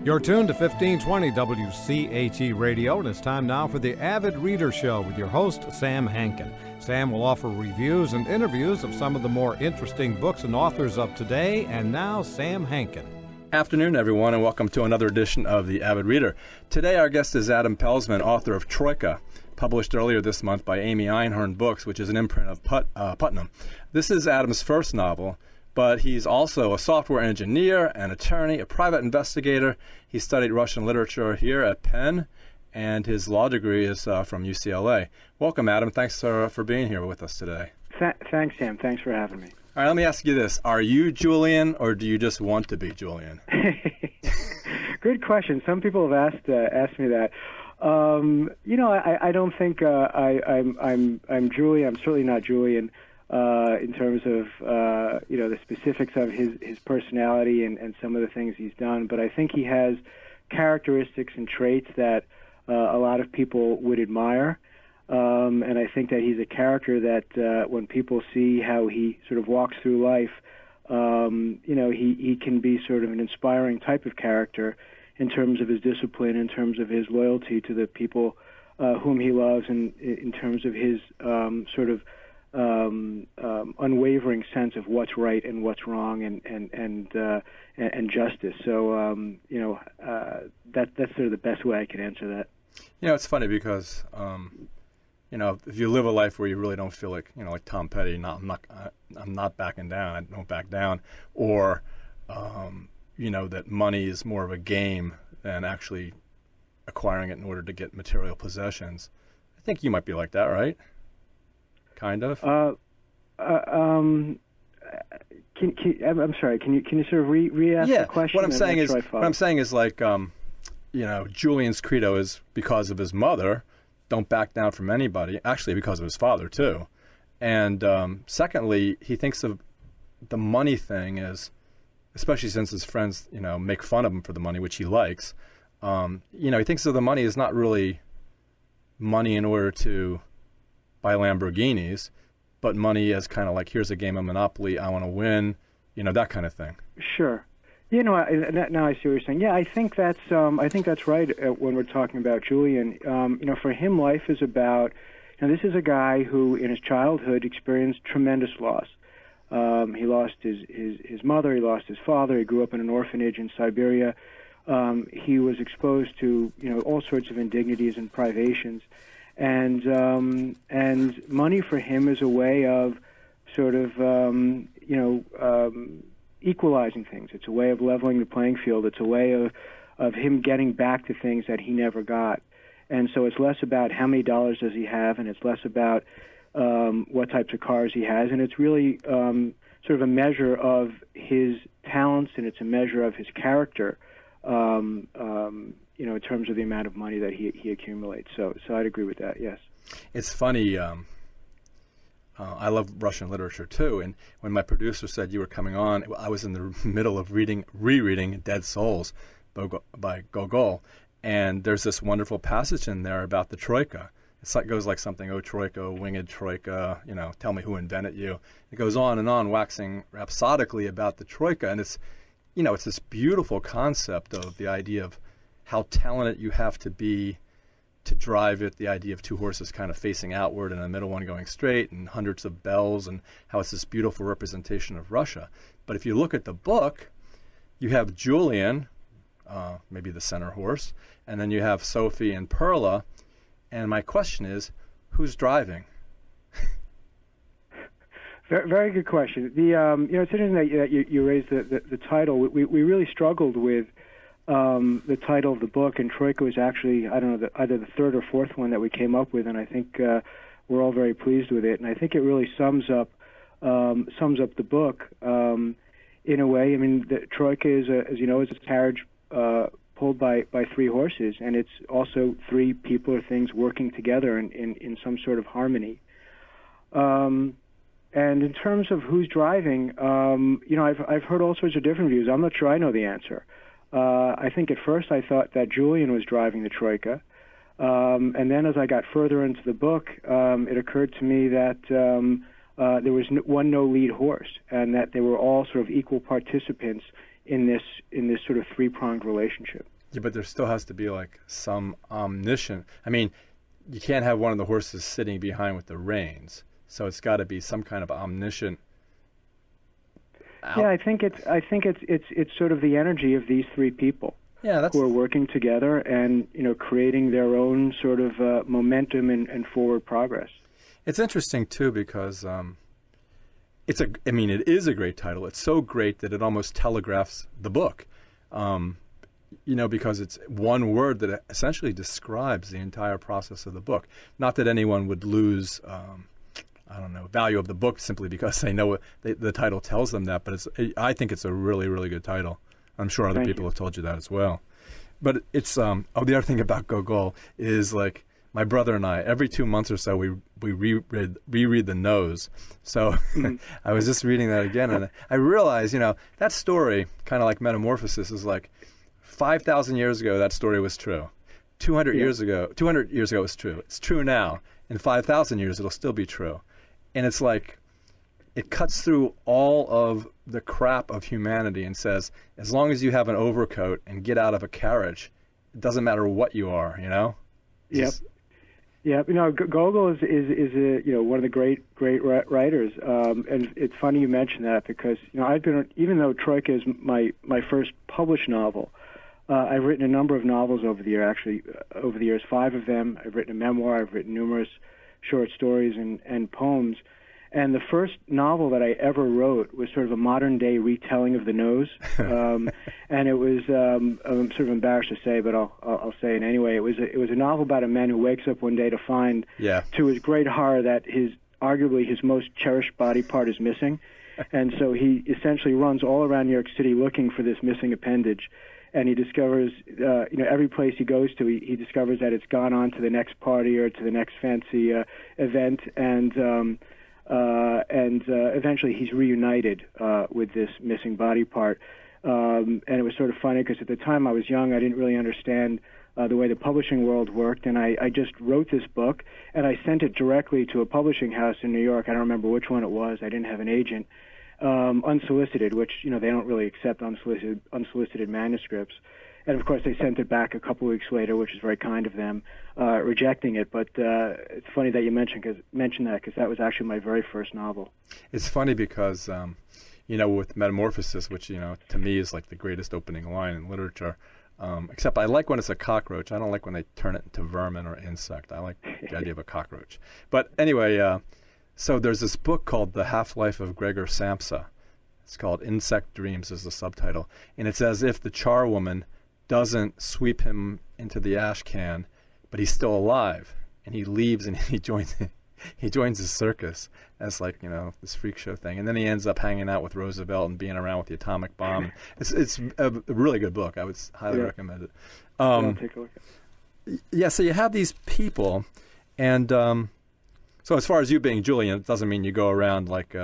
You're tuned to 1520 WCHE Radio, and it's time now for the Avid Reader Show with your host, Sam Hankin. Sam will offer reviews and interviews of some of the more interesting books and authors of today. And now, Sam Hankin. Afternoon, everyone, and welcome to another edition of the Avid Reader. Today, our guest is Adam Pelzman, author of Troika, published earlier this month by Amy Einhorn Books, which is an imprint of Putnam. This is Adam's first novel, but he's also a software engineer, an attorney, a private investigator. He studied Russian literature here at Penn, and his law degree is from UCLA. Welcome, Adam. Thanks for being here with us today. Thanks, Sam. Thanks for having me. All right, let me ask you this. Are you Julian, or do you just want to be Julian? Good question. Some people have asked me that. I don't think I'm Julian. I'm certainly not Julian in terms of the specifics of his personality and some of the things he's done. But I think he has characteristics and traits that a lot of people would admire. And I think that he's a character that when people see how he sort of walks through life, he can be sort of an inspiring type of character in terms of his discipline, in terms of his loyalty to the people whom he loves, and in terms of his unwavering sense of what's right and what's wrong and justice. So that's sort of the best way I can answer that. It's funny because if you live a life where you really don't feel like like Tom Petty, I'm not backing down, I don't back down, or that money is more of a game than actually acquiring it in order to get material possessions. I think you might be like that, right? Kind of. I'm sorry. Can you sort of re-ask the question? What I'm saying is like Julian's credo is because of his mother, don't back down from anybody. Actually, because of his father too, and secondly, he thinks of the money thing as, especially since his friends make fun of him for the money, which he likes. He thinks of the money as not really money in order to buy Lamborghinis, but money as kind of like, here's a game of Monopoly, I want to win, that kind of thing. Sure. Now I see what you're saying. Yeah, I think that's right when we're talking about Julian. For him, life is about, this is a guy who in his childhood experienced tremendous loss. He lost his mother, he lost his father, he grew up in an orphanage in Siberia. He was exposed to, all sorts of indignities and privations. And money for him is a way of sort of, equalizing things. It's a way of leveling the playing field. It's a way of him getting back to things that he never got. And so it's less about how many dollars does he have, and it's less about what types of cars he has. And it's really sort of a measure of his talents, and it's a measure of his character, in terms of the amount of money that he accumulates. So I'd agree with that, yes. It's funny, I love Russian literature too, and when my producer said you were coming on, I was in the middle of rereading Dead Souls by Gogol, and there's this wonderful passage in there about the Troika. It goes like something, "Oh Troika, winged Troika, tell me who invented you." It goes on and on, waxing rhapsodically about the Troika, and it's this beautiful concept of the idea of how talented you have to be to drive it, the idea of two horses kind of facing outward and the middle one going straight, and hundreds of bells, and how it's this beautiful representation of Russia. But if you look at the book, you have Julian, maybe the center horse, and then you have Sophie and Perla, and my question is, who's driving? Very, very good question. It's interesting that you raised the title. We really struggled with the title of the book, and Troika was actually, either the third or fourth one that we came up with, and I think we're all very pleased with it. And I think it really sums up the book in a way. I mean, the Troika is a carriage pulled by three horses, and it's also three people or things working together in some sort of harmony. And in terms of who's driving, I've heard all sorts of different views. I'm not sure I know the answer. I think at first I thought that Julian was driving the Troika, and then as I got further into the book, it occurred to me that there was no lead horse, and that they were all sort of equal participants in this sort of three-pronged relationship. Yeah, but there still has to be like some omniscient. I mean, you can't have one of the horses sitting behind with the reins, so it's got to be some kind of omniscient. Yeah, I think it's sort of the energy of these three people. Yeah, who are working together and creating their own sort of momentum and forward progress. It's interesting too because it is a great title. It's so great that it almost telegraphs the book. Because it's one word that essentially describes the entire process of the book. Not that anyone would lose, value of the book simply because they know what the title tells them that, but I think it's a really, really good title. I'm sure other people have told you that as well. But it's, the other thing about Gogol is like my brother and I, every 2 months or so, we reread The Nose. So I was just reading that again, and I realized, that story, kind of like Metamorphosis, is like, 5,000 years ago, that story was true. 200 years ago, it was true. It's true now. In 5,000 years, it'll still be true. And it's like, it cuts through all of the crap of humanity and says, as long as you have an overcoat and get out of a carriage, it doesn't matter what you are, Yep. Yeah, Gogol is one of the great writers, and it's funny you mention that because even though Troika is my first published novel, I've written a number of novels over the years, 5 of them. I've written a memoir. I've written numerous short stories and poems. And the first novel that I ever wrote was sort of a modern-day retelling of The Nose. And it was, I'm sort of embarrassed to say, but I'll say it anyway. It was a novel about a man who wakes up one day to find, to his great horror, that arguably his most cherished body part is missing. And so he essentially runs all around New York City looking for this missing appendage. And he discovers, every place he goes to, he discovers that it's gone on to the next party or to the next fancy event, and eventually he's reunited with this missing body part. And it was sort of funny because at the time I was young, I didn't really understand the way the publishing world worked, and I just wrote this book, and I sent it directly to a publishing house in New York. I don't remember which one it was. I didn't have an agent. Unsolicited, which, they don't really accept unsolicited manuscripts. And, of course, they sent it back a couple weeks later, which is very kind of them, rejecting it. But it's funny that you mentioned that because that was actually my very first novel. It's funny because, with Metamorphosis, which, to me is like the greatest opening line in literature, except I like when it's a cockroach. I don't like when they turn it into vermin or insect. I like the idea of a cockroach. But anyway, so there's this book called The Half-Life of Gregor Samsa. It's called Insect Dreams is the subtitle. And it's as if the charwoman doesn't sweep him into the ash can, but he's still alive. And he leaves and he joins the circus as like, this freak show thing. And then he ends up hanging out with Roosevelt and being around with the atomic bomb. It's a really good book. I would highly recommend it. I'll take a look at it. Yeah, so you have these people, and so as far as you being Julian, it doesn't mean you go around like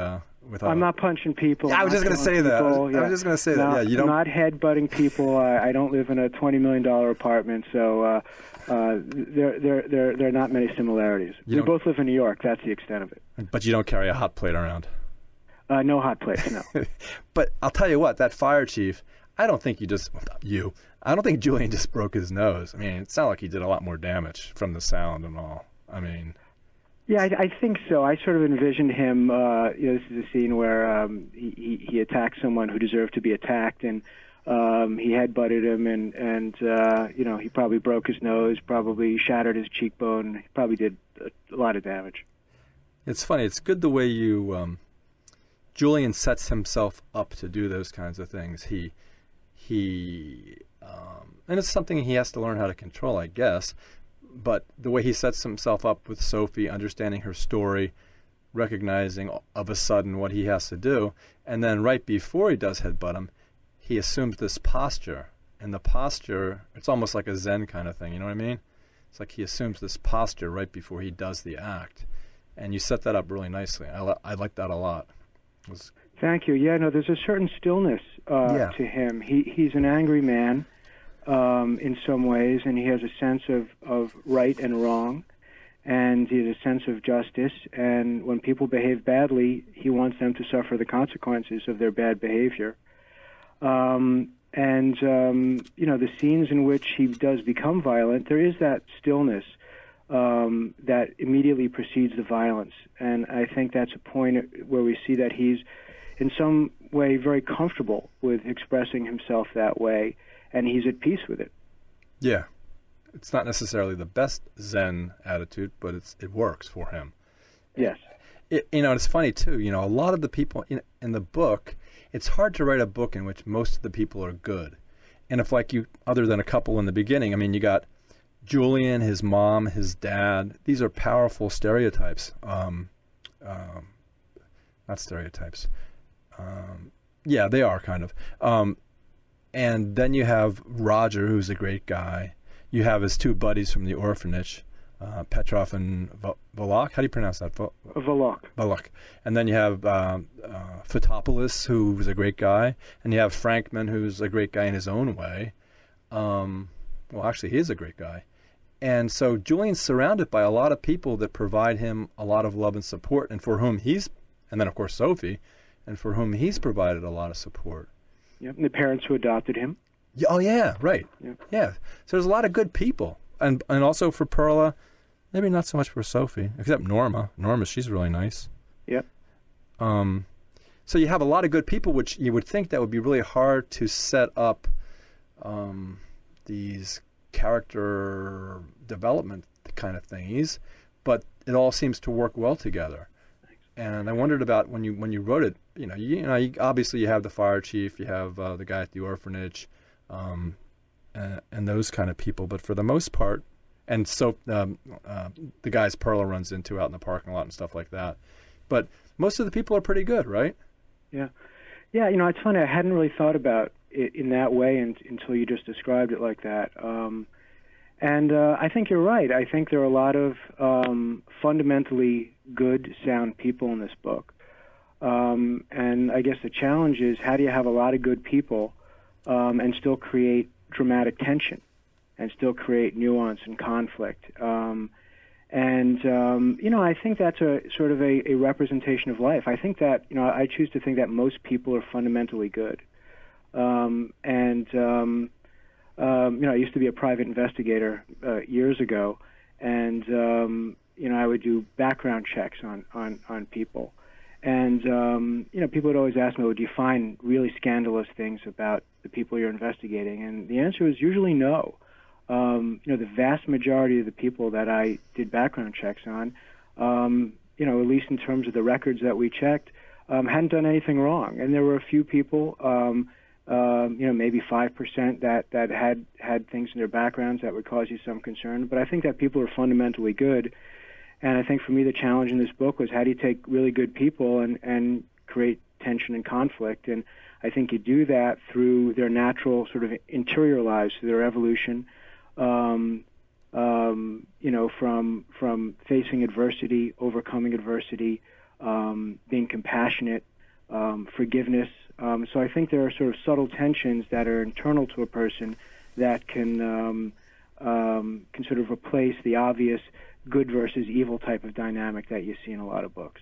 with. I'm not punching people. Yeah, I was just going to say that. I was just going to say that. Yeah, you don't. I'm not headbutting people. I don't live in a $20 million apartment, so there are not many similarities. We both live in New York. That's the extent of it. But you don't carry a hot plate around. No hot plates, no. But I'll tell you what, that fire chief, I don't think I don't think Julian just broke his nose. I mean, it sounded like he did a lot more damage from the sound and all. I mean. Yeah, I think so. I sort of envisioned him, this is a scene where he attacked someone who deserved to be attacked, and he headbutted him, and he probably broke his nose, probably shattered his cheekbone. He probably did a lot of damage. It's funny. It's good the way you, Julian sets himself up to do those kinds of things. He and it's something he has to learn how to control, I guess. But the way he sets himself up with Sophie, understanding her story, recognizing of a sudden what he has to do, and then right before he does headbutt him, he assumes this posture. And the posture, it's almost like a Zen kind of thing, you know what I mean? It's like he assumes this posture right before he does the act. And you set that up really nicely. I like that a lot. Thank you. Yeah, no, there's a certain stillness to him. He's an angry man. In some ways, and he has a sense of right and wrong, and he has a sense of justice, and when people behave badly, he wants them to suffer the consequences of their bad behavior. The scenes in which he does become violent, there is that stillness that immediately precedes the violence. And I think that's a point where we see that he's in some way very comfortable with expressing himself that way, and he's at peace with it. Yeah. It's not necessarily the best Zen attitude, but it works for him. Yes. It's funny, too. A lot of the people in the book, it's hard to write a book in which most of the people are good. And if, other than a couple in the beginning, you got Julian, his mom, his dad. These are powerful stereotypes. Not stereotypes. Yeah, they are kind of. And then you have Roger, who's a great guy. You have his two buddies from the orphanage, Petrov and Volok. How do you pronounce that? Volok. And then you have Fotopoulos, who's a great guy. And you have Frankman, who's a great guy in his own way. Well, actually, he is a great guy. And so Julian's surrounded by a lot of people that provide him a lot of love and support, and for whom and then, of course, Sophie, and for whom he's provided a lot of support. Yeah, and the parents who adopted him. Yeah, oh, yeah, right. Yeah. So there's a lot of good people. And also for Perla, maybe not so much for Sophie, except Norma. She's really nice. Yep. So you have a lot of good people, which you would think that would be really hard to set up these character development kind of things, but it all seems to work well together. And I wondered about when you wrote it. Obviously you have the fire chief, you have the guy at the orphanage, and those kind of people. But for the most part, and so the guys Perla runs into out in the parking lot and stuff like that. But most of the people are pretty good, right? Yeah. It's funny. I hadn't really thought about it in that way until you just described it like that. And I think you're right. I think there are a lot of fundamentally good, sound people in this book. And I guess the challenge is, how do you have a lot of good people and still create dramatic tension and still create nuance and conflict? I think that's a sort of a representation of life. I think that, I choose to think that most people are fundamentally good. I used to be a private investigator years ago, and I would do background checks on people. And people would always ask me, "Would you find really scandalous things about the people you're investigating?" And the answer was usually no. The vast majority of the people that I did background checks on, at least in terms of the records that we checked, hadn't done anything wrong. And there were a few people, maybe 5% that had things in their backgrounds that would cause you some concern. But I think that people are fundamentally good. And I think for me the challenge in this book was, how do you take really good people and create tension and conflict? And I think you do that through their natural sort of interior lives, through their evolution, from facing adversity, overcoming adversity, being compassionate, forgiveness. So I think there are sort of subtle tensions that are internal to a person that can sort of replace the obvious good versus evil type of dynamic that you see in a lot of books.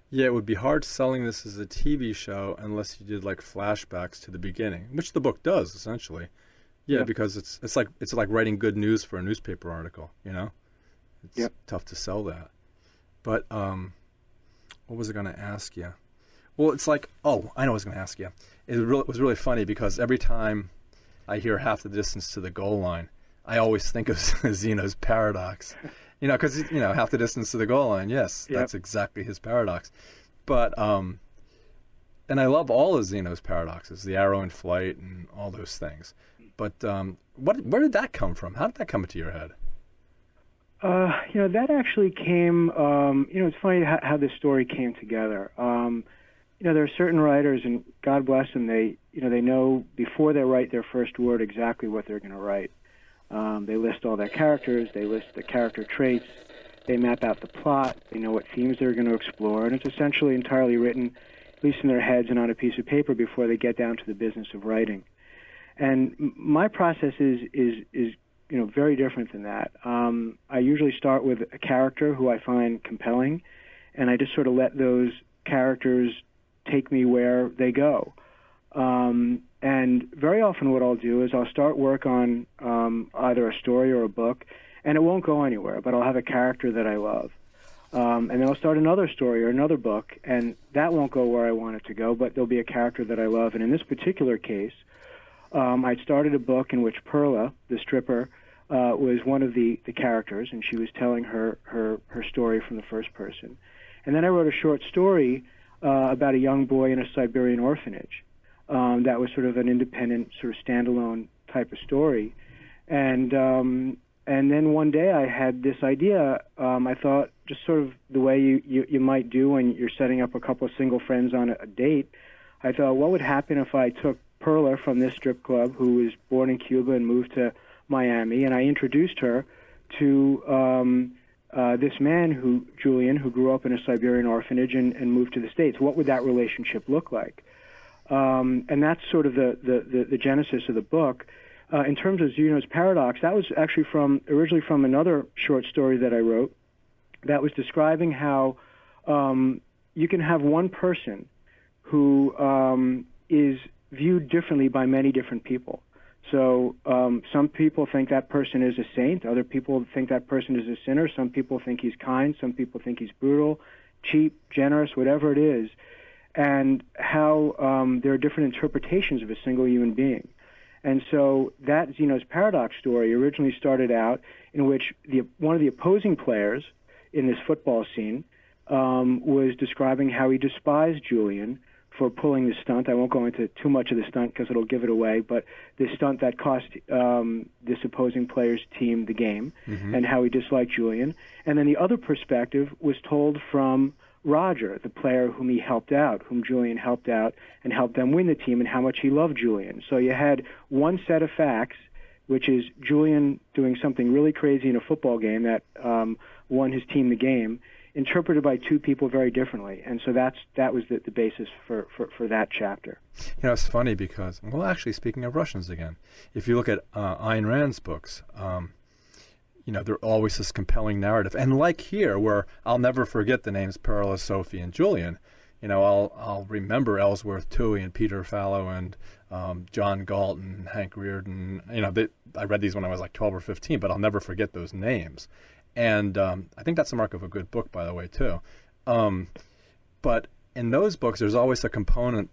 Yeah, it would be hard selling this as a TV show unless you did like flashbacks to the beginning, which the book does essentially. Yeah, because it's like writing good news for a newspaper article. It's tough to sell that. But what was I going to ask you? Well, it's like, I know what I was going to ask you. It was really funny because every time I hear half the distance to the goal line, I always think of Zeno's paradox. Because half the distance to the goal line. Yes, that's exactly his paradox. But and I love all of Zeno's paradoxes, the arrow in flight and all those things. But where did that come from? How did that come into your head? That actually came. It's funny how this story came together. There are certain writers, and God bless them. They know before they write their first word exactly what they're going to write. They list all their characters. They list the character traits. They map out the plot. They know what themes they're going to explore, and it's essentially entirely written, at least in their heads and on a piece of paper, before they get down to the business of writing. And my process is very different than that. I usually start with a character who I find compelling, and I just sort of let those characters take me where they go. And very often what I'll do is I'll start work on either a story or a book, and it won't go anywhere, but I'll have a character that I love. And then I'll start another story or another book, and that won't go where I want it to go, but there'll be a character that I love. And in this particular case, I started a book in which Perla, the stripper, was one of the characters, and she was telling her story from the first person. And then I wrote a short story about a young boy in a Siberian orphanage. That was sort of an independent, sort of standalone type of story. And then one day I had this idea. I thought, just sort of the way you might do when you're setting up a couple of single friends on a date, I thought, what would happen if I took Perla from this strip club, who was born in Cuba and moved to Miami, and I introduced her to this man, Julian, who grew up in a Siberian orphanage and moved to the States. What would that relationship look like? And that's sort of the genesis of the book. In terms of Zeno's paradox, that was actually originally from another short story that I wrote that was describing how you can have one person who is viewed differently by many different people. So some people think that person is a saint. Other people think that person is a sinner. Some people think he's kind. Some people think he's brutal, cheap, generous, whatever it is. And how there are different interpretations of a single human being. And so that Zeno's paradox story originally started out in which one of the opposing players in this football scene was describing how he despised Julian for pulling the stunt. I won't go into too much of the stunt because it'll give it away, but the stunt that cost this opposing player's team the game, and how he disliked Julian. And then the other perspective was told from Roger, the player whom he helped out, whom Julian helped out and helped them win the team, and how much he loved Julian. So you had one set of facts, which is Julian doing something really crazy in a football game that won his team the game, interpreted by two people very differently. And so that was the basis for that chapter. You know, it's funny because, well, actually, speaking of Russians again, if you look at Ayn Rand's books, you know, they're always this compelling narrative. And like here, where I'll never forget the names Paralyzed, Sophie, and Julian, you know, I'll remember Ellsworth Toohey and Peter Fallow and John Galt and Hank Reardon. You know, I read these when I was like 12 or 15, but I'll never forget those names. And I think that's the mark of a good book, by the way, too. But in those books, there's always a component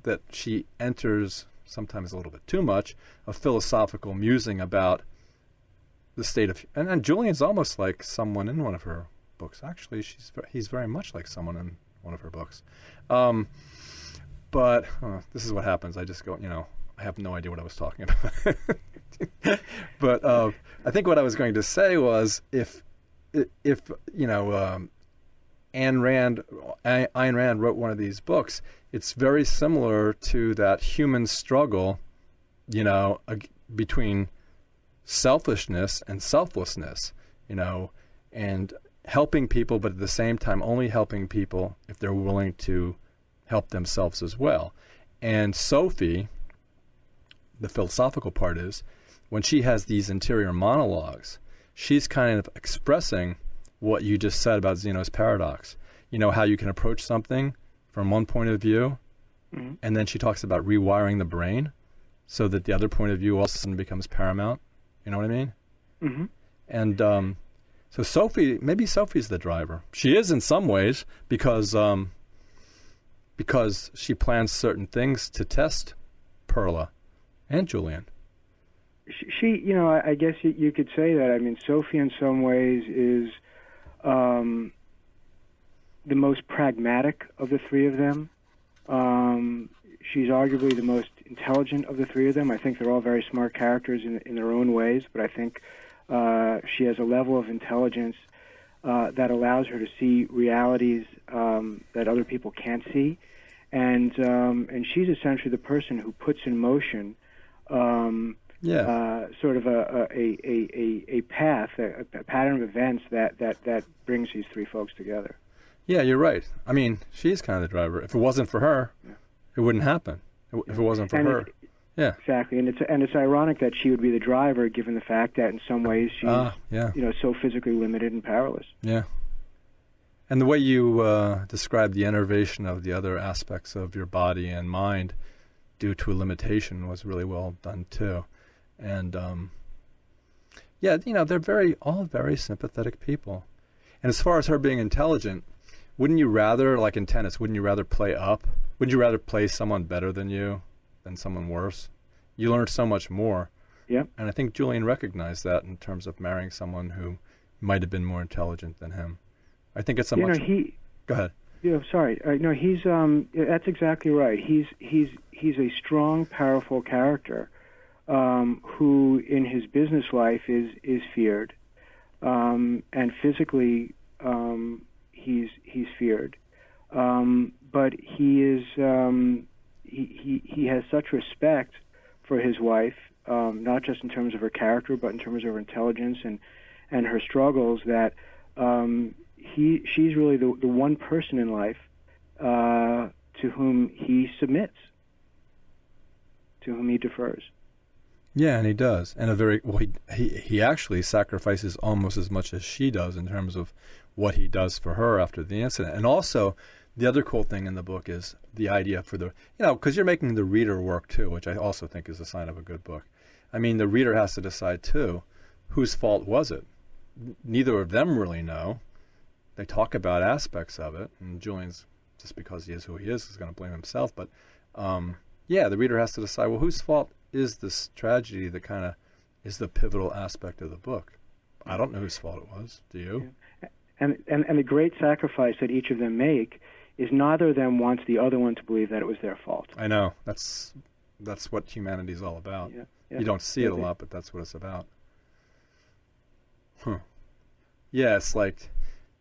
that she enters, sometimes a little bit too much, of philosophical musing about the state of... And Julian's almost like someone in one of her books. Actually, he's very much like someone in one of her books. But this is what happens. I just go, you know, I have no idea what I was talking about. But I think what I was going to say was if you know, Ayn Rand wrote one of these books, it's very similar to that human struggle, you know, between selfishness and selflessness, you know, and helping people, but at the same time only helping people if they're willing to help themselves as well. And Sophie, the philosophical part is, when she has these interior monologues, she's kind of expressing what you just said about Zeno's paradox. You know, how you can approach something from one point of view, and then she talks about rewiring the brain so that the other point of view all of a sudden becomes paramount. You know what I mean? And so Sophie, maybe Sophie's the driver. She is in some ways because she plans certain things to test Perla and Julian. She, you know, I guess you could say that. I mean, Sophie in some ways is the most pragmatic of the three of them. She's arguably the most intelligent of the three of them. I think they're all very smart characters in their own ways, but I think she has a level of intelligence that allows her to see realities that other people can't see. And she's essentially the person who puts in motion sort of a path, a pattern of events that brings these three folks together. Yeah, you're right. I mean, she's kind of the driver. If it wasn't for her, it wouldn't happen. If it wasn't for her. Yeah. Exactly. And it's ironic that she would be the driver, given the fact that in some ways she's you know, so physically limited and powerless. Yeah. And the way you describe the enervation of the other aspects of your body and mind, due to a limitation was really well done too. And yeah, they're all very sympathetic people. And as far as her being intelligent, wouldn't you rather, like in tennis, wouldn't you rather play up? Would you rather play someone better than you than someone worse? You learn so much more. Yep. And I think Julian recognized that in terms of marrying someone who might have been more intelligent than him. I think it's a much... Go ahead. Yeah, sorry. No, he's that's exactly right. He's a strong, powerful character who, in his business life, is feared, and physically, he's feared. But he is he has such respect for his wife, not just in terms of her character, but in terms of her intelligence and her struggles, that she's really the one person in life to whom he submits, to whom he defers. Yeah, and he does. And he actually sacrifices almost as much as she does in terms of what he does for her after the incident. And also, the other cool thing in the book is the idea for because you're making the reader work too, which I also think is a sign of a good book. I mean, the reader has to decide too, whose fault was it? Neither of them really know. They talk about aspects of it, and Julian's, just because he is who he is going to blame himself. But, the reader has to decide, well, whose fault is this tragedy that kind of is the pivotal aspect of the book? I don't know whose fault it was. Do you? Yeah. And the great sacrifice that each of them make is neither of them wants the other one to believe that it was their fault. I know. That's what humanity is all about. Yeah. Yeah. You don't see it a lot, but that's what it's about. Yeah, it's like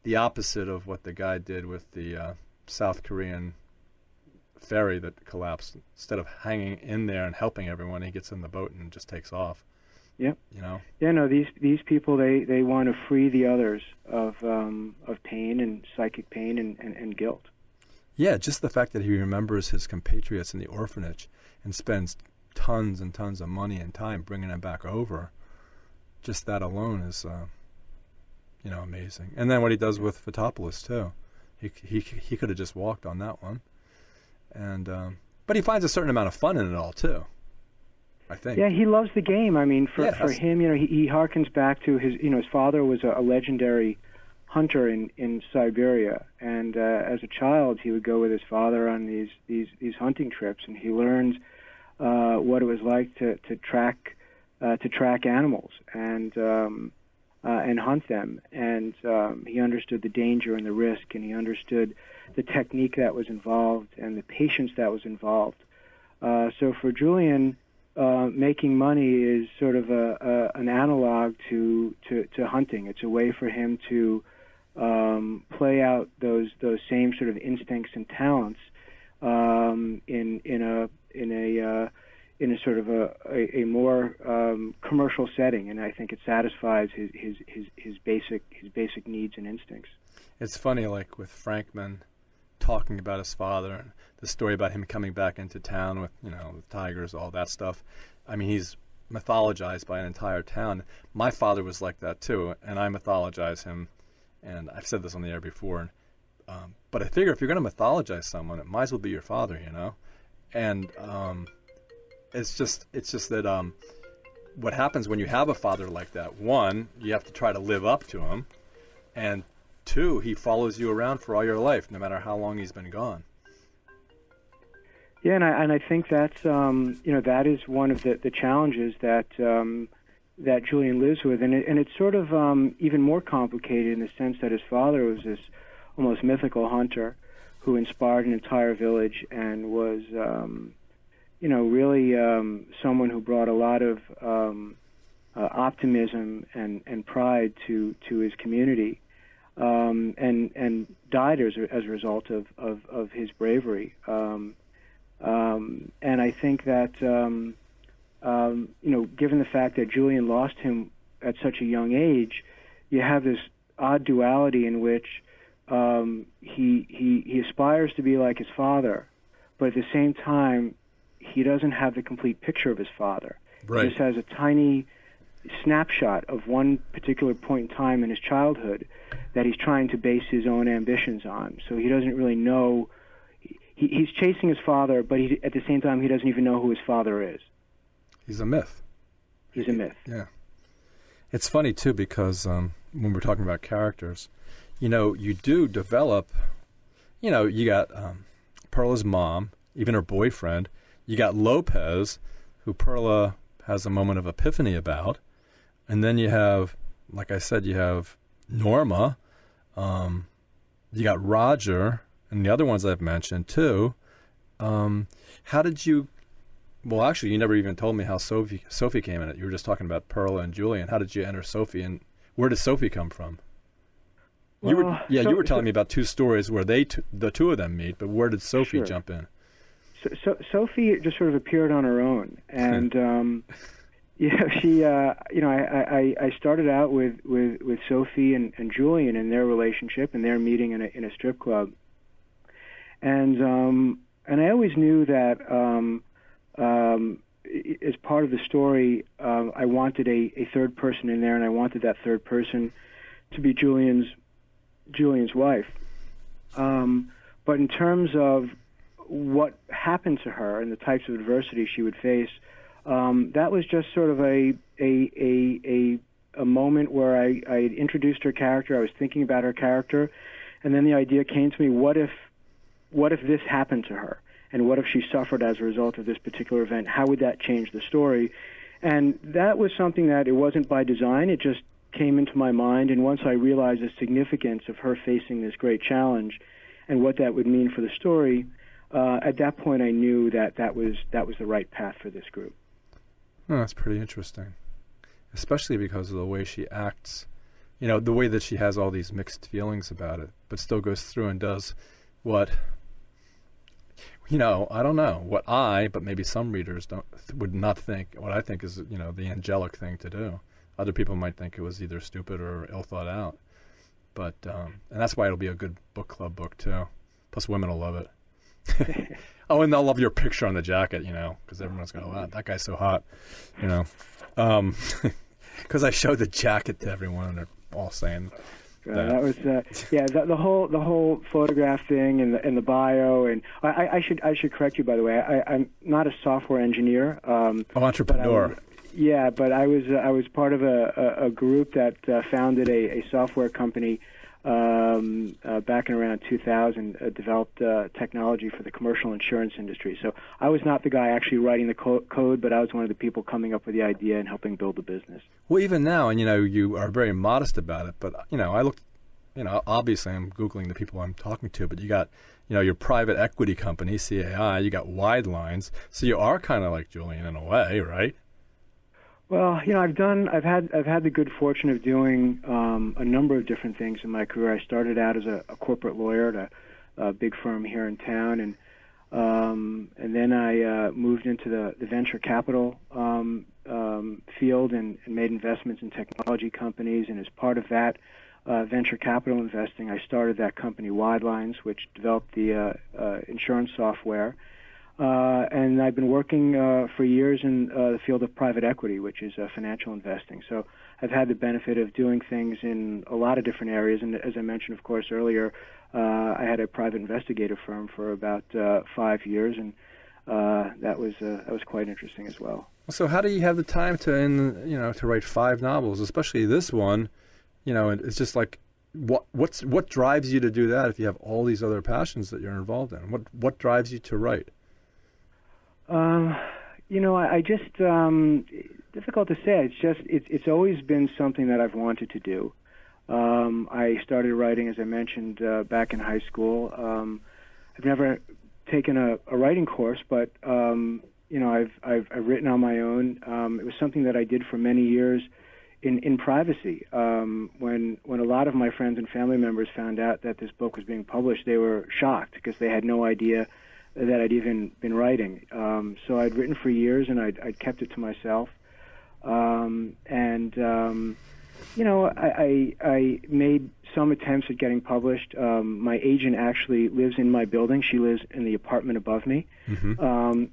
the opposite of what the guy did with the South Korean ferry that collapsed. Instead of hanging in there and helping everyone, he gets in the boat and just takes off. Yep. Yeah, no, these people, they want to free the others of pain and psychic pain and guilt. Yeah, just the fact that he remembers his compatriots in the orphanage and spends tons and tons of money and time bringing them back over, just that alone is amazing. And then what he does with Fotopoulos too. He could have just walked on that one. And but he finds a certain amount of fun in it all too, I think. Yeah, he loves the game. I mean, for him, he harkens back to his father was a legendary hunter in Siberia, and as a child he would go with his father on these hunting trips, and he learned what it was like to track animals and hunt them, and he understood the danger and the risk, and he understood the technique that was involved and the patience that was involved. So for Julian, making money is sort of an analog to hunting. It's a way for him to play out those same sort of instincts and talents in a sort of a more commercial setting, and I think it satisfies his basic needs and instincts. It's funny, like with Frankman talking about his father and the story about him coming back into town with the tigers, all that stuff. I mean, he's mythologized by an entire town. My father was like that too, and I mythologize him. And I've said this on the air before, but I figure if you're going to mythologize someone, it might as well be your father, And it's just that what happens when you have a father like that, one, you have to try to live up to him, and two, he follows you around for all your life, no matter how long he's been gone. Yeah, and I think that's that is one of the challenges that Julian lives with, and it's sort of even more complicated in the sense that his father was this almost mythical hunter who inspired an entire village and was really someone who brought a lot of optimism and pride to his community, and died as a result of his bravery. And I think that given the fact that Julian lost him at such a young age, you have this odd duality in which he aspires to be like his father, but at the same time, he doesn't have the complete picture of his father. Right. He just has a tiny snapshot of one particular point in time in his childhood that he's trying to base his own ambitions on. So he doesn't really know. he's chasing his father, but at the same time he doesn't even know who his father is. He's a myth. He's a myth. Yeah. It's funny, too, because when we're talking about characters, you do develop, you got Perla's mom, even her boyfriend. You got Lopez, who Perla has a moment of epiphany about. And then you have, like I said, you have Norma. You got Roger, and the other ones I've mentioned, too. How did you... Well, actually, you never even told me how Sophie came in it. You were just talking about Perla and Julian. How did you enter Sophie, and where did Sophie come from? You were telling me about two stories where the two of them meet, but where did Sophie jump in? So Sophie just sort of appeared on her own, and she, I started out with Sophie and Julian and their relationship and their meeting in a strip club, and I always knew that. As part of the story, I wanted a third person in there, and I wanted that third person to be Julian's wife. But in terms of what happened to her and the types of adversity she would face, that was just sort of a moment where I introduced her character. I was thinking about her character, and then the idea came to me: what if this happened to her? And what if she suffered as a result of this particular event? How would that change the story? And that was something that it wasn't by design. It just came into my mind. And once I realized the significance of her facing this great challenge and what that would mean for the story, at that point I knew that was the right path for this group. Oh, that's pretty interesting, especially because of the way she acts. The way that she has all these mixed feelings about it, but still goes through and does what... I don't know what but maybe some readers would not think. What I think is, the angelic thing to do. Other people might think it was either stupid or ill thought out. But and that's why it'll be a good book club book too. Plus, women will love it. Oh, and they'll love your picture on the jacket, because everyone's going, "Wow, that guy's so hot," Because I showed the jacket to everyone, and they're all saying. That was the whole photograph thing and the bio, and I should correct you, by the way. I'm not a software engineer. Entrepreneur. But I was part of a group that founded a software company back in around 2000. Developed technology for the commercial insurance industry. So I was not the guy actually writing the code, but I was one of the people coming up with the idea and helping build the business. Well, even now, and you are very modest about it, but I looked, obviously I'm Googling the people I'm talking to, but you got, your private equity company, CAI, you got Wide Lines, so you are kind of like Julian in a way, right? Well, I've had the good fortune of doing a number of different things in my career. I started out as a corporate lawyer at a big firm here in town, and then I moved into the venture capital field and made investments in technology companies. And as part of that venture capital investing, I started that company, Wide Lines, which developed the insurance software. And I've been working for years in the field of private equity, which is financial investing. So I've had the benefit of doing things in a lot of different areas. And as I mentioned, of course, earlier, I had a private investigative firm for about 5 years, and that was quite interesting as well. So how do you have the time to write 5 novels, especially this one? It's just like, what drives you to do that if you have all these other passions that you're involved in? What drives you to write? I just difficult to say. It's always been something that I've wanted to do. I started writing, as I mentioned, back in high school. I've never taken a writing course, but I've written on my own. It was something that I did for many years in privacy. When a lot of my friends and family members found out that this book was being published, they were shocked because they had no idea that I'd even been writing. So I'd written for years, and I'd kept it to myself. I made some attempts at getting published. My agent actually lives in my building. She lives in the apartment above me. Mm-hmm.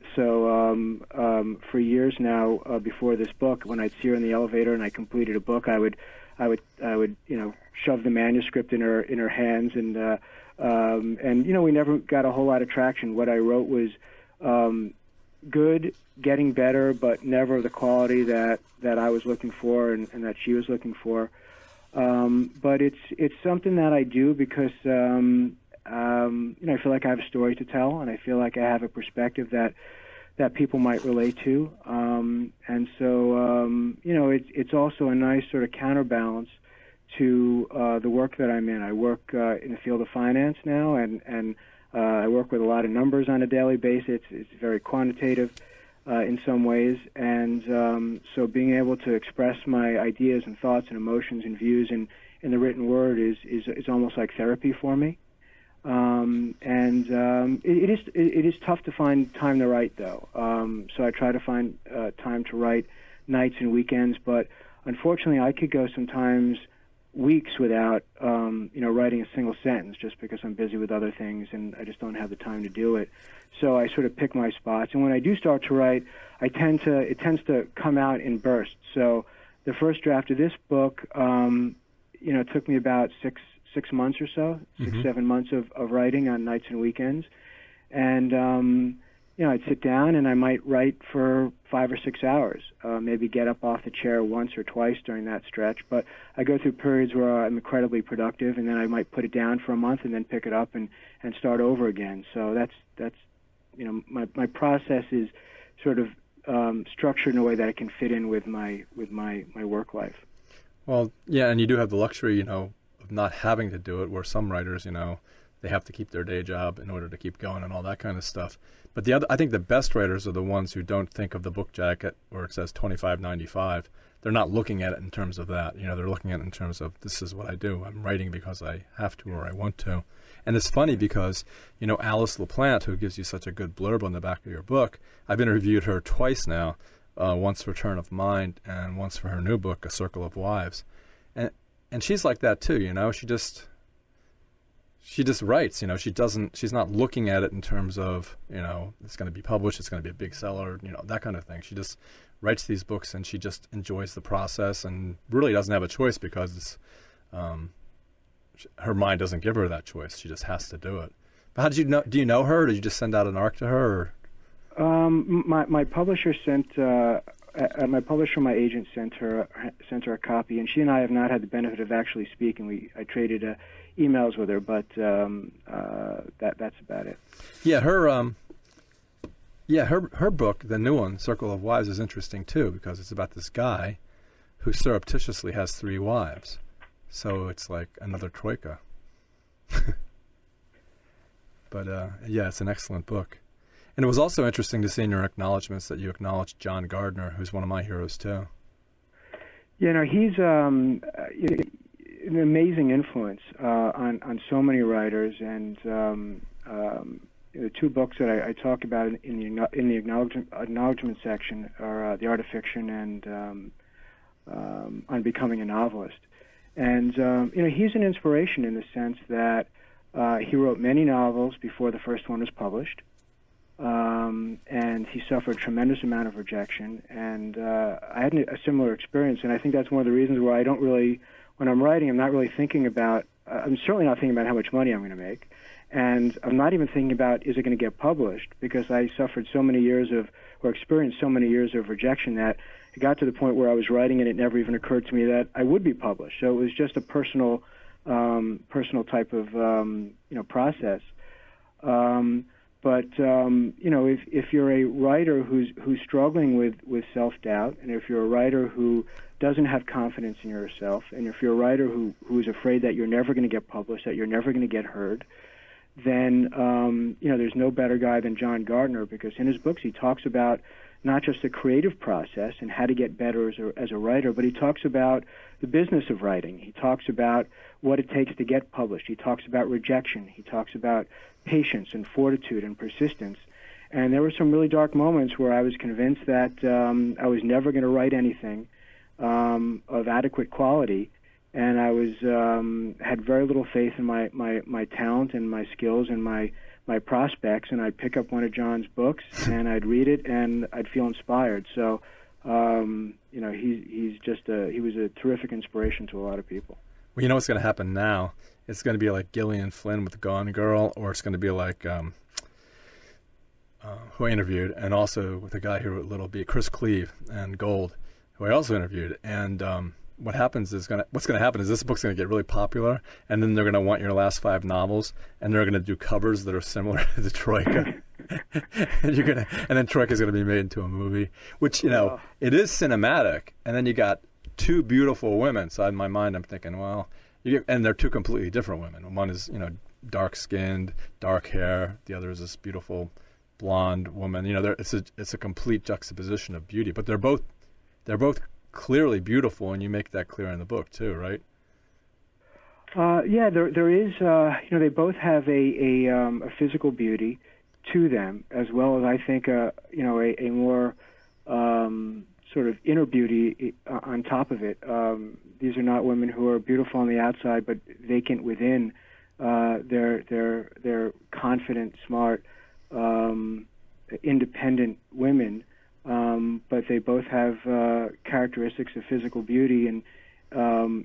For years now, before this book, when I'd see her in the elevator and I completed a book, I would shove the manuscript in her hands and And we never got a whole lot of traction. What I wrote was good, getting better, but never the quality that I was looking for and that she was looking for. But it's something that I do because I feel like I have a story to tell, and I feel like I have a perspective that people might relate to. And so it's also a nice sort of counterbalance to the work that I'm in. I work in the field of finance now, and I work with a lot of numbers on a daily basis. It's very quantitative in some ways, and so being able to express my ideas and thoughts and emotions and views in the written word is almost like therapy for me. It is tough to find time to write, though. So I try to find time to write nights and weekends, but unfortunately I could go sometimes weeks without writing a single sentence just because I'm busy with other things and I just don't have the time to do it. So I sort of pick my spots, and when I do start to write, it tends to come out in bursts. So the first draft of this book, it took me about six months or so, 7 months of writing on nights and weekends. And, I'd sit down and I might write for 5 or 6 hours, maybe get up off the chair once or twice during that stretch. But I go through periods where I'm incredibly productive, and then I might put it down for a month and then pick it up and start over again. So that's my process is sort of structured in a way that I can fit in with my work life. Well, yeah, and you do have the luxury, of not having to do it, where some writers, they have to keep their day job in order to keep going and all that kind of stuff. But I think the best writers are the ones who don't think of the book jacket where it says $25.95. They're not looking at it in terms of that. They're looking at it in terms of, this is what I do. I'm writing because I have to or I want to. And it's funny because, Alice LaPlante, who gives you such a good blurb on the back of your book, I've interviewed her twice now, once for Turn of Mind and once for her new book, A Circle of Wives. And she's like that too, She just writes, she's not looking at it in terms of, it's going to be published, it's going to be a big seller, that kind of thing. She just writes these books and she just enjoys the process and really doesn't have a choice because her mind doesn't give her that choice. She just has to do it. But how did you know? Do you know her? Or did you just send out an arc to her? Or? My publisher my agent sent her a copy, and she and I have not had the benefit of actually speaking. I traded emails with her, but that's about it. Yeah, her book, the new one, Circle of Wives, is interesting too because it's about this guy who surreptitiously has 3 wives. So it's like another Troika. But it's an excellent book. And it was also interesting to see in your acknowledgments that you acknowledged John Gardner, who's one of my heroes too. He's an amazing influence on so many writers, and the 2 books that I talk about in the acknowledgement section are The Art of Fiction and On Becoming a Novelist. And he's an inspiration in the sense that he wrote many novels before the first one was published. And he suffered a tremendous amount of rejection, and I had a similar experience, and I think that's one of the reasons why I don't really, when I'm writing, I'm not really thinking about, I'm certainly not thinking about how much money I'm going to make, and I'm not even thinking about, is it going to get published, because I suffered so many years of, or experienced so many years of rejection that it got to the point where I was writing and it never even occurred to me that I would be published. So it was just a personal type of, process. But if you're a writer who's struggling with self-doubt, and if you're a writer who doesn't have confidence in yourself, and if you're a writer who is afraid that you're never going to get published, that you're never going to get heard, then there's no better guy than John Gardner, because in his books he talks about not just the creative process and how to get better as a writer, but he talks about the business of writing. He talks about what it takes to get published. He talks about rejection. He talks about patience and fortitude and persistence. And there were some really dark moments where I was convinced that I was never going to write anything of adequate quality, and I was had very little faith in my talent and my skills and my prospects, and I'd pick up one of John's books and I'd read it and I'd feel inspired. So he was a terrific inspiration to a lot of people. Well, you know what's going to happen now it's going to be like Gillian Flynn with Gone Girl, or it's going to be like who I interviewed, and also with the guy who wrote Little Bee, Chris Cleave and Gold, who I also interviewed. And what's going to happen is this book's going to get really popular, and then they're going to want your last 5 novels, and they're going to do covers that are similar to Troika. and then Troika's going to be made into a movie, which, it is cinematic. And then you got 2 beautiful women. So in my mind, I'm thinking, well, and they're 2 completely different women. One is, dark-skinned, dark hair. The other is this beautiful blonde woman. It's a complete juxtaposition of beauty. But they're both clearly beautiful, and you make that clear in the book too, right? There is. They both have a physical beauty to them, as well as, I think, a more sort of inner beauty on top of it. These are not women who are beautiful on the outside but vacant within. They're confident, smart, independent women, but they both have characteristics of physical beauty. And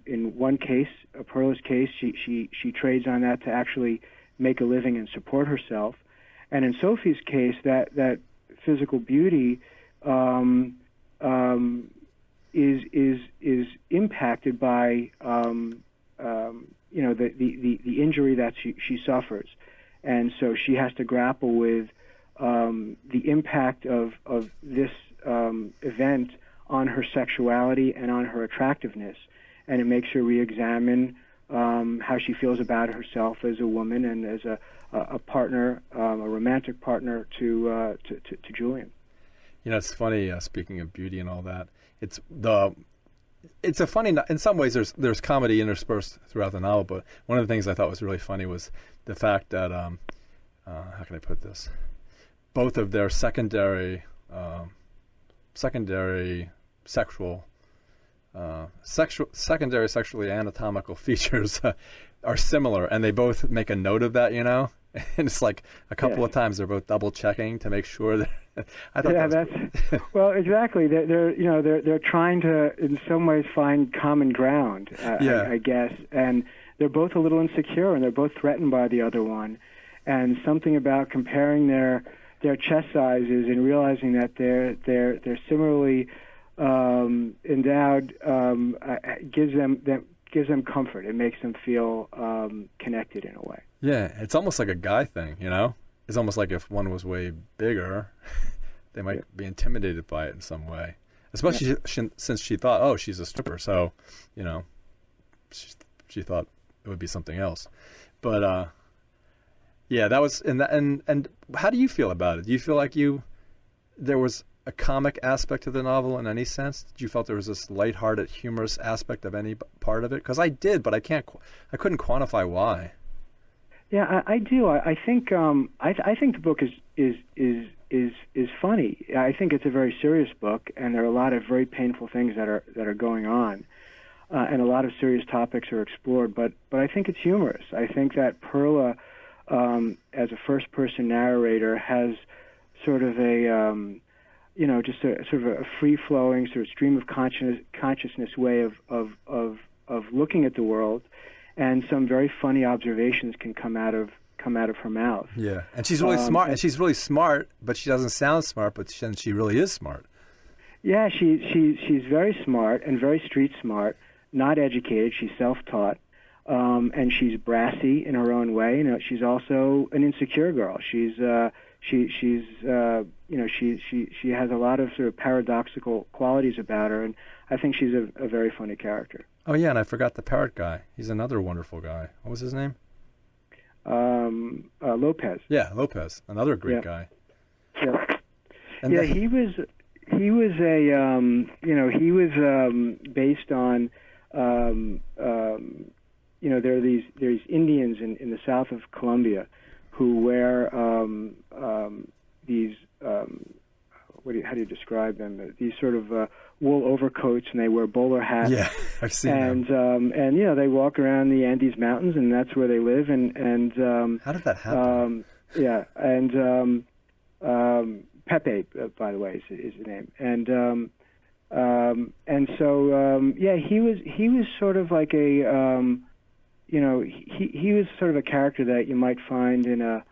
in one case, Pearla's case, she trades on that to actually make a living and support herself. And in Sophie's case, that physical beauty is impacted by the injury that she suffers, and so she has to grapple with the impact of this event on her sexuality and on her attractiveness, and it makes her re-examine how she feels about herself as a woman and as a partner, a romantic partner to Julian. It's funny. Speaking of beauty and all that, it's a funny. In some ways, there's comedy interspersed throughout the novel. But one of the things I thought was really funny was the fact that how can I put this? Both of their secondary sexually anatomical features are similar, and they both make a note of that. And it's like a couple of times they're both double checking to make sure that. I thought that's well, exactly. They're trying to in some ways find common ground. I guess, and they're both a little insecure, and they're both threatened by the other one. And something about comparing their chest sizes and realizing that they're similarly endowed gives them comfort. It makes them feel connected in a way. Yeah, it's almost like a guy thing, It's almost like if one was way bigger, they might be intimidated by it in some way. Especially since she thought, oh, she's a stripper, so, she thought it would be something else. But that was and how do you feel about it? Do you feel like there was a comic aspect to the novel in any sense? Did you felt there was this lighthearted, humorous aspect of any part of it? Because I did, but I couldn't quantify why. Yeah, I do. I think I think the book is funny. I think it's a very serious book, and there are a lot of very painful things that are going on, and a lot of serious topics are explored. But I think it's humorous. I think that Perla, as a first-person narrator, has sort of a just a sort of a free-flowing sort of stream of consciousness way of looking at the world. And some very funny observations can come out of her mouth. Yeah, and she's really smart. And she's really smart, but she doesn't sound smart. But she really is smart. Yeah, she's very smart and very street smart. Not educated. She's self-taught, and she's brassy in her own way. She's also an insecure girl. She has a lot of sort of paradoxical qualities about her, and I think she's a very funny character. Oh, yeah, and I forgot the parrot guy. He's another wonderful guy. What was his name? Lopez. Yeah, Lopez, another great guy. Yeah, and he was based on there are these Indians in the south of Colombia who wear these how do you describe them? These sort of wool overcoats, and they wear bowler hats. Yeah, I've seen them. And they walk around the Andes Mountains, and that's where they live. And how did that happen? Pepe, by the way, is his name. He was sort of like a he was sort of a character that you might find in a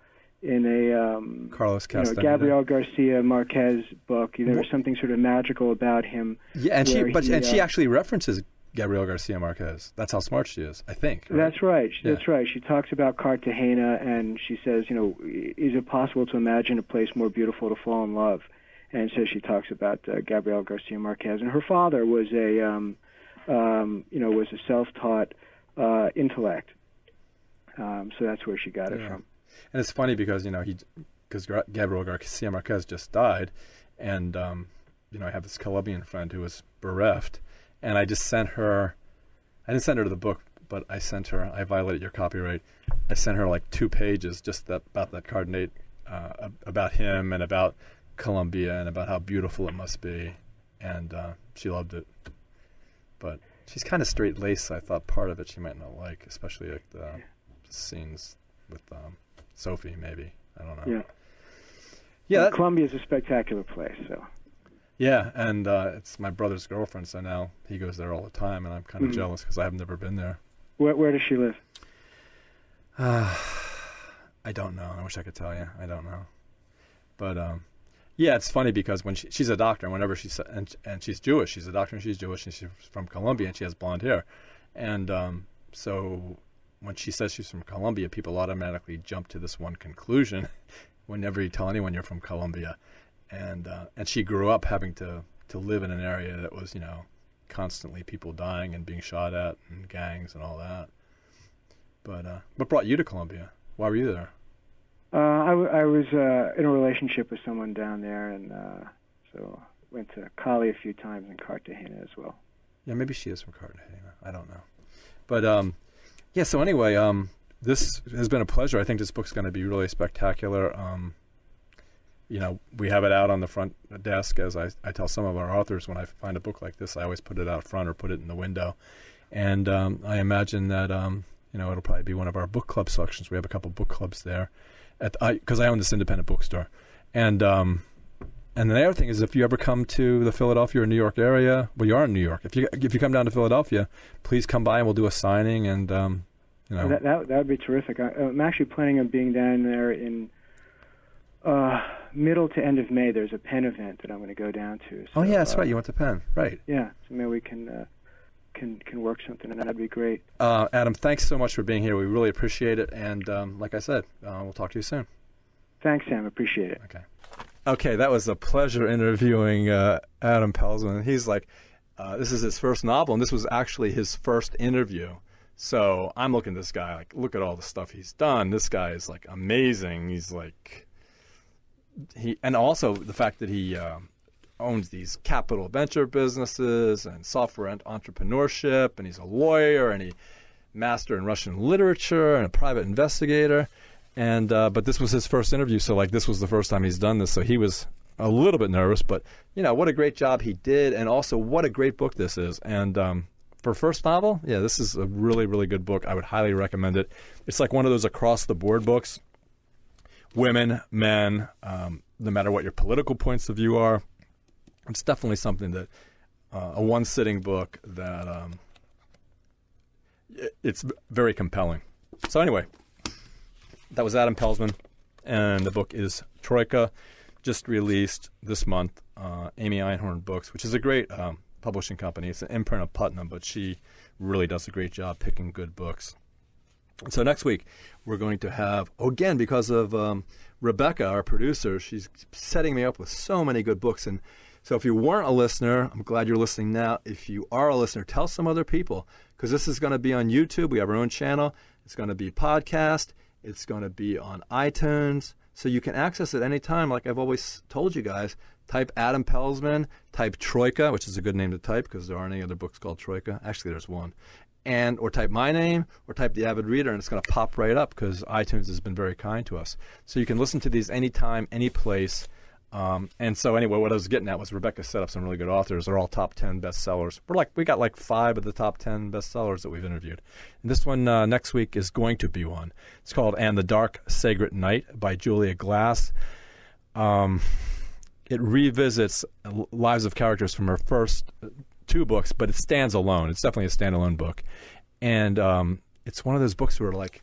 Carlos Castaneda. Gabriel Garcia Marquez book. There was something sort of magical about him. Yeah, and she actually references Gabriel Garcia Marquez. That's how smart she is, I think. Right? That's right. That's right. She talks about Cartagena, and she says, is it possible to imagine a place more beautiful to fall in love? And so she talks about Gabriel Garcia Marquez, and her father was a self-taught intellect. So that's where she got it from. And it's funny because Gabriel Garcia Marquez just died, and I have this Colombian friend who was bereft, and I just sent her. I didn't send her the book, but I sent her. I violated your copyright. I sent her like 2 pages just about that cardinate, about him and about Colombia and about how beautiful it must be, and she loved it. But she's kind of straight-laced, so I thought part of it she might not like, especially like the scenes with Sophie, maybe. I don't know. Yeah. Colombia is a spectacular place, so. Yeah, and it's my brother's girlfriend, so now he goes there all the time, and I'm kind of jealous because I've never been there. Where does she live? I don't know. I wish I could tell you. I don't know. But yeah, it's funny because when she's a doctor, and whenever and she's Jewish, she's a doctor and she's Jewish, and she's from Colombia, and she has blonde hair, and so when she says she's from Colombia, people automatically jump to this one conclusion whenever you tell anyone you're from Colombia. And she grew up having to live in an area that was, constantly people dying and being shot at and gangs and all that. But what brought you to Colombia? Why were you there? I was in a relationship with someone down there, and so went to Cali a few times and Cartagena as well. Yeah, maybe she is from Cartagena. I don't know. But yeah, so anyway, this has been a pleasure. I think this book's going to be really spectacular. We have it out on the front desk, as I tell some of our authors when I find a book like this, I always put it out front or put it in the window. And I imagine that, it'll probably be one of our book club sections. We have a couple book clubs there because I own this independent bookstore. And the other thing is, if you ever come to the Philadelphia or New York area, well, you are in New York. If you come down to Philadelphia, please come by and we'll do a signing. And that would be terrific. I'm actually planning on being down there in middle to end of May. There's a Penn event that I'm going to go down to. So, that's right. You went to Penn, right? Yeah. So maybe we can work something, and that'd be great. Adam, thanks so much for being here. We really appreciate it. And like I said, we'll talk to you soon. Thanks, Sam. Appreciate it. Okay, that was a pleasure interviewing Adam Pelzman. He's like, this is his first novel, and this was actually his first interview. So I'm looking at this guy, like, look at all the stuff he's done. This guy is, like, amazing. He's, like, and also the fact that he owns these capital venture businesses and software entrepreneurship, and he's a lawyer, and he mastered in Russian literature and a private investigator. And but this was his first interview, so like this was the first time he's done this, so he was a little bit nervous. But what a great job he did, and also what a great book this is. And for first novel, yeah, this is a really, really good book. I would highly recommend it. It's like one of those across the board books. Women, men, no matter what your political points of view are, it's definitely something that a one sitting book that it's very compelling. So anyway. That was Adam Pelzman, and the book is Troika, just released this month, Amy Einhorn Books, which is a great publishing company. It's an imprint of Putnam, but she really does a great job picking good books. So next week, we're going to have, again, because of Rebecca, our producer, she's setting me up with so many good books. And so if you weren't a listener, I'm glad you're listening now. If you are a listener, tell some other people, because this is going to be on YouTube. We have our own channel. It's going to be podcast. It's going to be on iTunes, so you can access it anytime. Like I've always told you guys, type Adam Pelzman, type Troika, which is a good name to type because there aren't any other books called Troika. Actually, there's one. Or type my name, or type The Avid Reader, and it's going to pop right up because iTunes has been very kind to us. So you can listen to these anytime, any place. And so anyway, what I was getting at was Rebecca set up some really good authors. They're all top 10 bestsellers. We got like 5 of the top 10 bestsellers that we've interviewed. And this one next week is going to be one. It's called And the Dark Sacred Night by Julia Glass. It revisits lives of characters from her first 2 books, but it stands alone. It's definitely a standalone book. And it's one of those books where, like,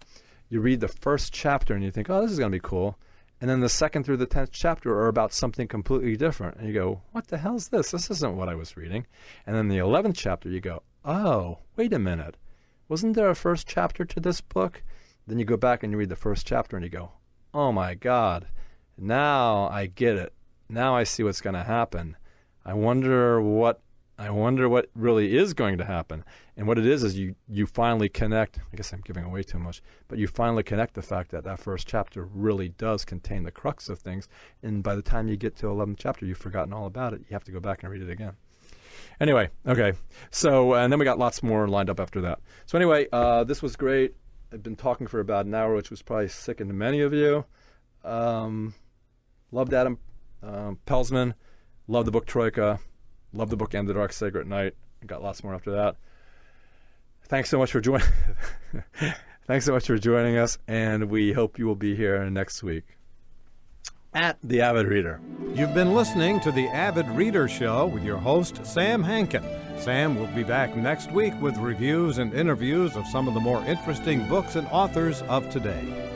you read the first chapter and you think, oh, this is going to be cool. And then the second through the 10th chapter are about something completely different. And you go, what the hell's this? This isn't what I was reading. And then the 11th chapter, you go, oh, wait a minute. Wasn't there a first chapter to this book? Then you go back and you read the first chapter and you go, oh my God, now I get it. Now I see what's going to happen. I wonder what really is going to happen. And what it is you finally connect. I guess I'm giving away too much, but you finally connect the fact that first chapter really does contain the crux of things. And by the time you get to 11th chapter, you've forgotten all about it. You have to go back and read it again. Anyway, okay. So, and then we got lots more lined up after that. So anyway, this was great. I've been talking for about an hour, which was probably sickening to many of you. Loved Adam Pelzman. Loved the book Troika. Loved the book And the Dark Sacred Night. Got lots more after that. Thanks so much for joining. Thanks so much for joining us, and we hope you will be here next week at The Avid Reader. You've been listening to The Avid Reader Show with your host, Sam Hankin. Sam will be back next week with reviews and interviews of some of the more interesting books and authors of today.